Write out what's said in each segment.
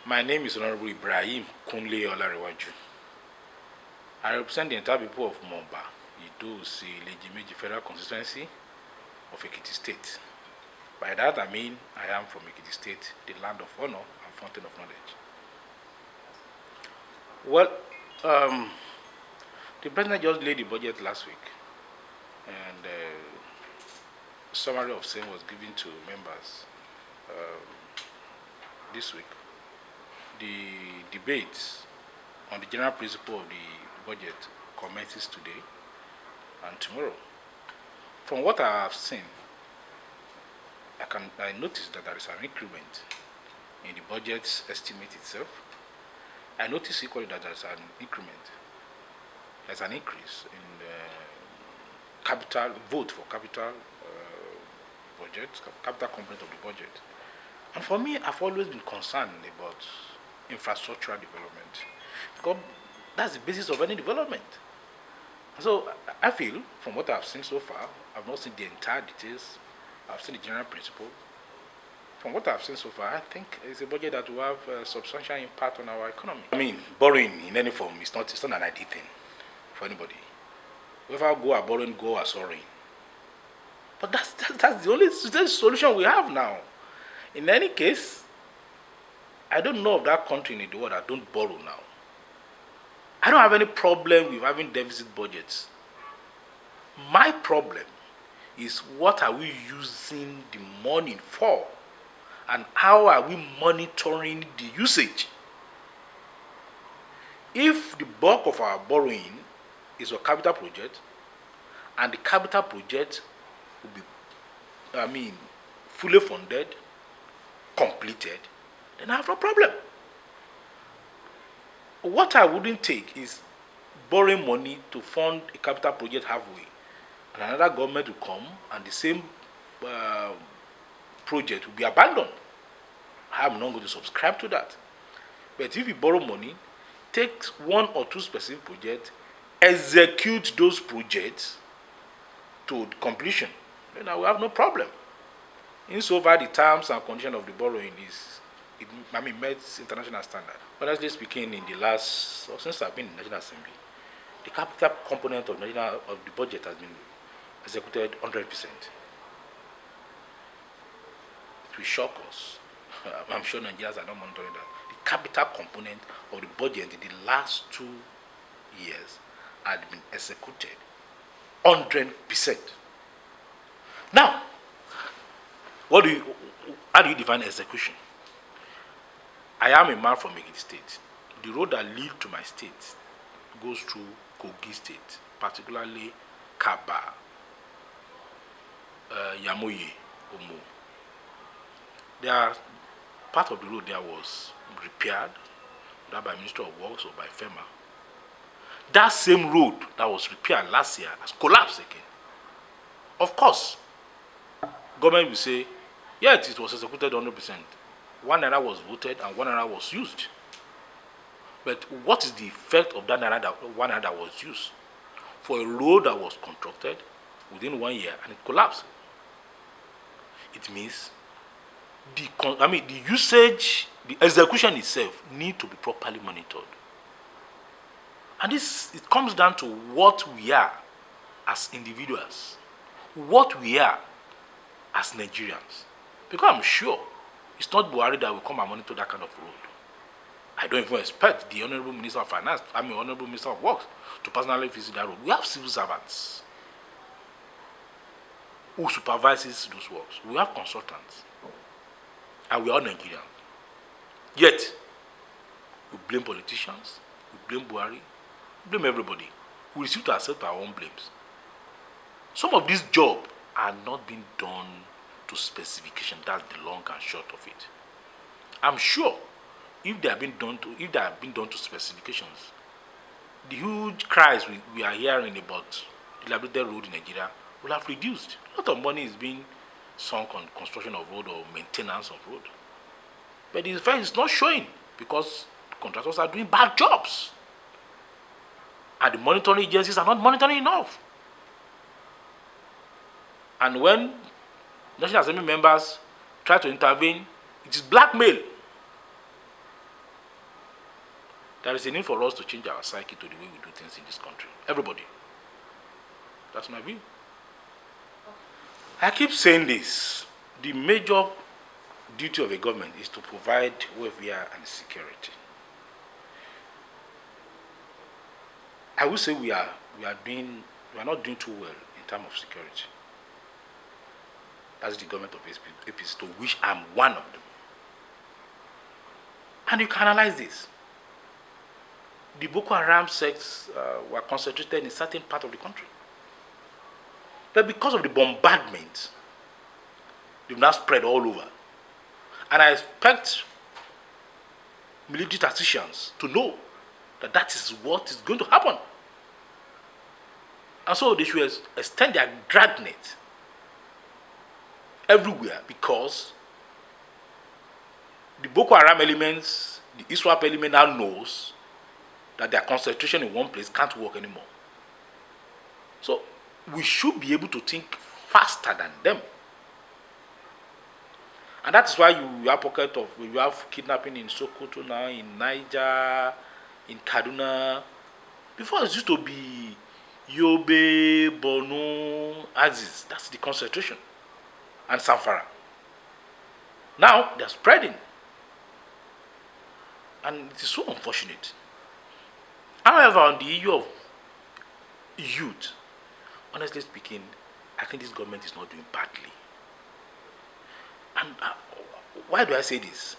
My name is Honorable Ibrahim Olarewaju. I represent the entire people of Moba, Ido-Osi Federal constituency of Ekiti State. By that I mean I am from Ekiti State, the land of honor and fountain of knowledge. Well, the president just laid the budget last week, and summary of same was given to members this week. The debate on the general principle of the budget commences today and tomorrow. From what I have seen, I noticed that there is an increment in the budget's estimate itself. I noticed equally that there's an increment, there's an increase in capital vote for capital budget, capital component of the budget. And for me, I've always been concerned about infrastructural development, because that's the basis of any development. So I feel, from what I've seen so far, I've not seen the entire details, I've seen the general principle. From what I've seen so far, I think it's a budget that will have a substantial impact on our economy. I mean, borrowing in any form is not an ideal thing for anybody. Whoever go are borrowing, go are sorry. But that's the only solution we have now. In any case, I don't know of that country in the world that don't borrow now. I don't have any problem with having deficit budgets. My problem is, what are we using the money for? And how are we monitoring the usage? If the bulk of our borrowing is a capital project, and the capital project will be, fully funded, completed, then I have no problem. What I wouldn't take is borrowing money to fund a capital project halfway, and another government will come and the same project will be abandoned. I'm not going to subscribe to that. But if you borrow money, take one or two specific projects, execute those projects to completion, then I will have no problem. Insofar the terms and conditions of the borrowing meets international standard. Honestly speaking, since I've been in the National Assembly, the capital component of the budget has been executed 100%. It will shock us. I'm sure Nigerians are not monitoring that. The capital component of the budget in the last 2 years had been executed 100%. Now, how do you define execution? I am a man from Ekiti State. The road that leads to my state goes through Kogi State, particularly Kaba, Yamoye, Omo. Part of the road there was repaired, either by Ministry of Works or by FEMA. That same road that was repaired last year has collapsed again. Of course, government will say, yes, it was executed 100%. 1 naira was voted and 1 naira was used. But what is the effect of that 1 naira that was used for a road that was constructed within 1 year and it collapsed? It means the usage, the execution itself need to be properly monitored. And it comes down to what we are as individuals, what we are as Nigerians. Because I'm sure it's not Buhari that will come and monitor that kind of road. I don't even expect the Honorable Minister of Finance, Honorable Minister of Works, to personally visit that road. We have civil servants who supervises those works. We have consultants. And we are Nigerians. Yet, we blame politicians, we blame Buhari, we blame everybody. We refuse to accept our own blames. Some of these jobs are not being done to specification. That's the long and short of it. I'm sure if they have been done to specifications, the huge cries we are hearing about dilapidated road in Nigeria will have reduced. A lot of money is being sunk on construction of road or maintenance of road. But the effect is not showing because contractors are doing bad jobs. And the monitoring agencies are not monitoring enough. And when National Assembly members try to intervene, it is blackmail. There is a need for us to change our psyche to the way we do things in this country. Everybody. That's my view. I keep saying this. The major duty of a government is to provide welfare and security. I will say we are not doing too well in terms of security. That's the government of APC, to which I'm one of them. And you can analyze this. The Boko Haram sects were concentrated in certain part of the country. But because of the bombardment, they've now spread all over. And I expect military tacticians to know that that is what is going to happen. And so they should extend their dragnet everywhere, because the Boko Haram elements, the ISWAP element now knows that their concentration in one place can't work anymore. So we should be able to think faster than them. And that is why you have kidnapping in Sokoto now, in Niger, in Kaduna. Before it used to be Yobe, Borno, Axis. That's the concentration. And Zamfara. Now they're spreading. And it is so unfortunate. However, on the issue of youth, honestly speaking, I think this government is not doing badly. And why do I say this?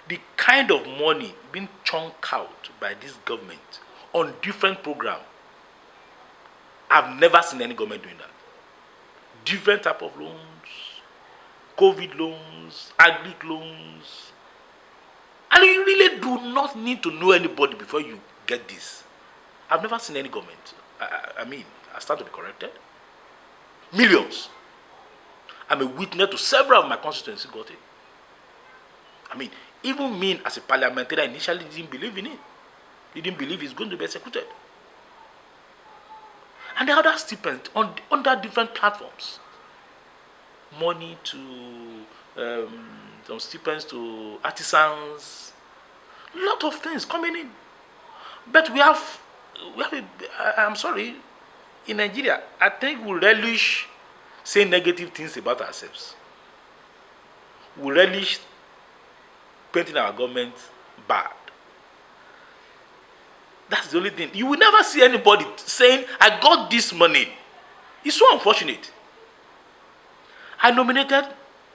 The kind of money being chunked out by this government on different programs, I've never seen any government doing that. Different type of loans, COVID loans, agri loans. And you really do not need to know anybody before you get this. I've never seen any government. I stand to be corrected. Millions. I'm a witness to several of my constituencies got it. Even me as a parliamentarian initially didn't believe in it. Didn't believe it's going to be executed. And the other stipends under different platforms. Money to some stipends to artisans. A lot of things coming in. But I'm sorry, in Nigeria, I think we relish saying negative things about ourselves. We relish painting our government bad. That's the only thing. You will never see anybody saying, I got this money. It's so unfortunate. I nominated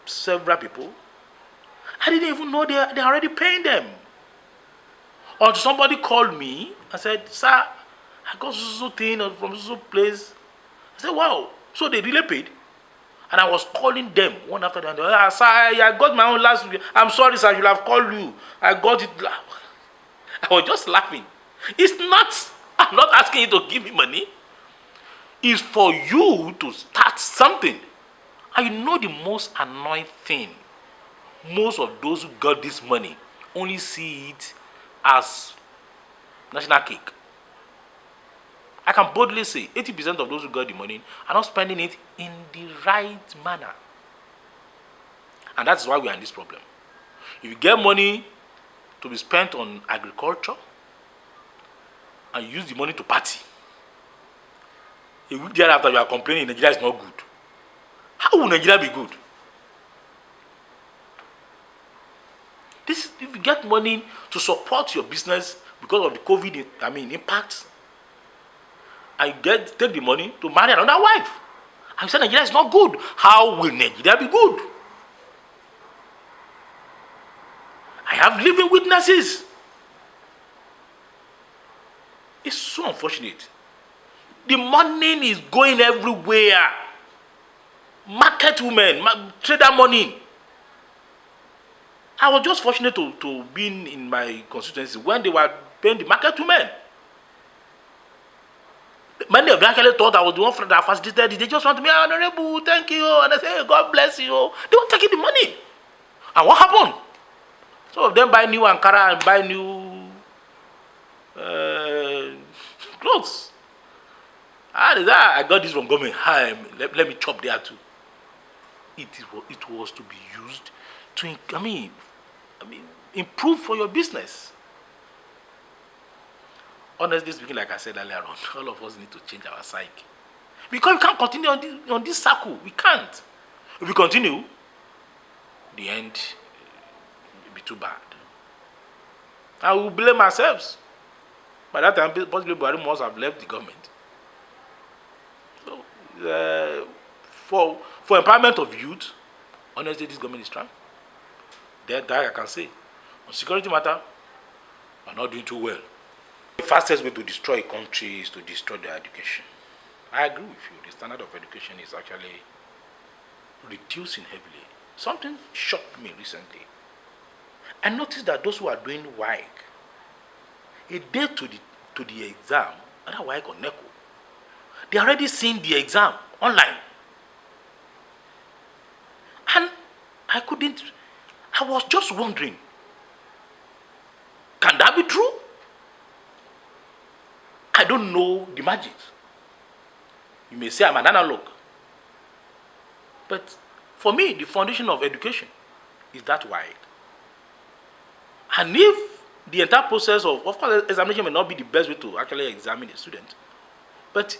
several people. I didn't even know they're already paying them. Or somebody called me and said, sir, I got so thing from so place. I said, wow. So they really paid. And I was calling them one after the other. Sir, I got my own last week. I'm sorry, sir, I should have called you. I got it. I was just laughing. I'm not asking you to give me money. It's for you to start something. And you know the most annoying thing, most of those who got this money only see it as national cake. I can boldly say 80% of those who got the money are not spending it in the right manner. And that's why we are in this problem. If you get money to be spent on agriculture and you use the money to party, a week thereafter you are complaining Nigeria is not good. How will Nigeria be good? If you get money to support your business because of the COVID impact, and you take the money to marry another wife, and you say Nigeria is not good, how will Nigeria be good? I have living witnesses. It's so unfortunate. The money is going everywhere. Market women, trader money. I was just fortunate to be in my constituency when they were paying the market women. Many of them actually thought I was the one that facilitated it. They just want to be honorable, thank you. And I say, hey, God bless you. They were taking the money. And what happened? Some of them buy new Ankara and buy new clothes. I got this from government. Let me chop there too. It was to be used to improve for your business. honestly speaking, like I said earlier on, all of us need to change our psyche. Because we can't continue on this circle. We can't. If we continue, the end will be too bad. And we will blame ourselves. By that time, possibly Buhari must have left the government. So, for empowerment of youth, honestly, this government is trying. That I can say. On security matter, we are not doing too well. The fastest way to destroy a country is to destroy their education. I agree with you. The standard of education is actually reducing heavily. Something shocked me recently. I noticed that those who are doing WAEC, a day to the exam, either WAEC or NECO, they are already seeing the exam online. And I was just wondering, can that be true? I don't know the magic. You may say I'm an analog. But for me, the foundation of education is that wide. And if the entire process of course, examination may not be the best way to actually examine a student, but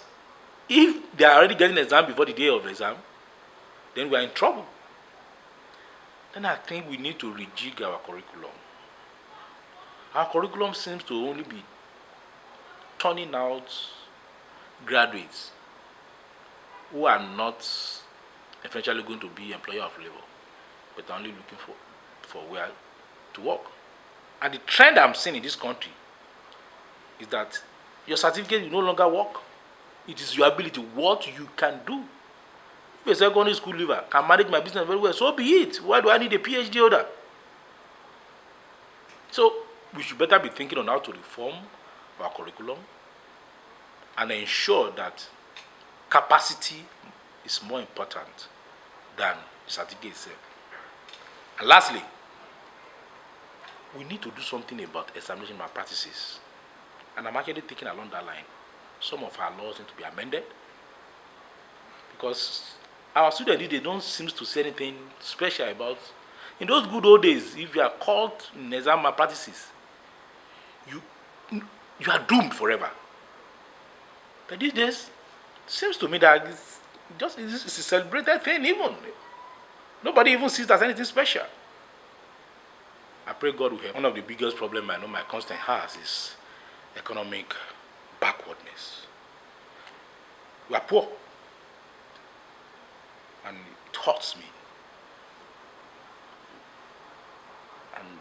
if they are already getting an exam before the day of the exam, then we are in trouble. Then I think we need to rejig our curriculum. Our curriculum seems to only be turning out graduates who are not eventually going to be employer of labor, but are only looking for where to work. And the trend I'm seeing in this country is that your certificate will no longer work. It is your ability, what you can do. If a secondary school leaver can manage my business very well, so be it. Why do I need a PhD holder? So we should better be thinking on how to reform our curriculum and ensure that capacity is more important than the certificate itself. And lastly, we need to do something about examination malpractices. And I'm actually thinking along that line. Some of our laws need to be amended because our students, they don't seem to say anything special about. In those good old days, if you are caught in exam malpractices, you are doomed forever. But these days, it seems to me that it's a celebrated thing even. Nobody even sees it as anything special. I pray God will help. One of the biggest problems I know my constituency has is economic backwardness. We are poor. And it hurts me. And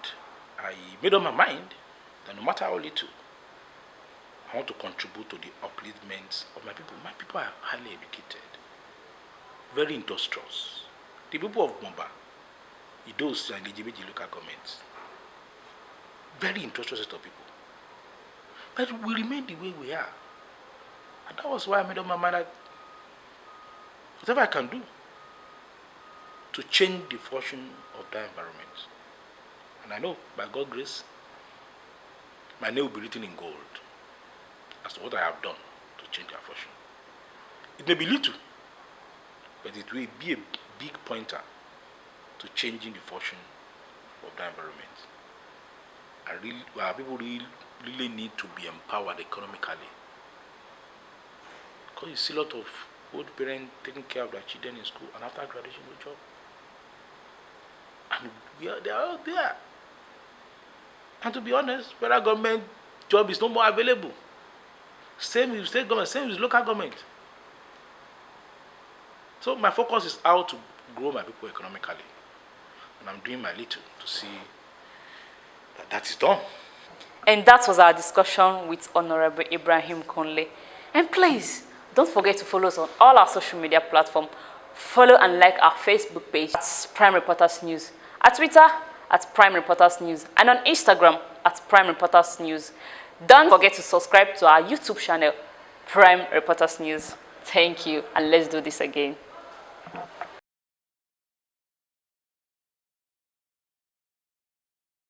I made up my mind that no matter how little, I want to contribute to the upliftment of my people. My people are highly educated, very industrious. The people of Moba, Ido-Osi and Ilemeje local governments, very industrious set of people. But we remain the way we are. And that was why I made up my mind that whatever I can do to change the fortune of that environment. And I know, by God's grace, my name will be written in gold as to what I have done to change their fortune. It may be little, but it will be a big pointer to changing the fortune of that environment. Our people really need to be empowered economically. Because you see a lot of old parents taking care of their children in school and after graduation, no job. And they are out there. And to be honest, federal government job is no more available. Same with state government, same with local government. So my focus is how to grow my people economically. And I'm doing my little to see that is done. And that was our discussion with Honorable Ibrahim Conle. And please, don't forget to follow us on all our social media platforms. Follow and like our Facebook page at Prime Reporters News, at Twitter at Prime Reporters News, and on Instagram at Prime Reporters News. Don't forget to subscribe to our YouTube channel, Prime Reporters News. Thank you, and let's do this again.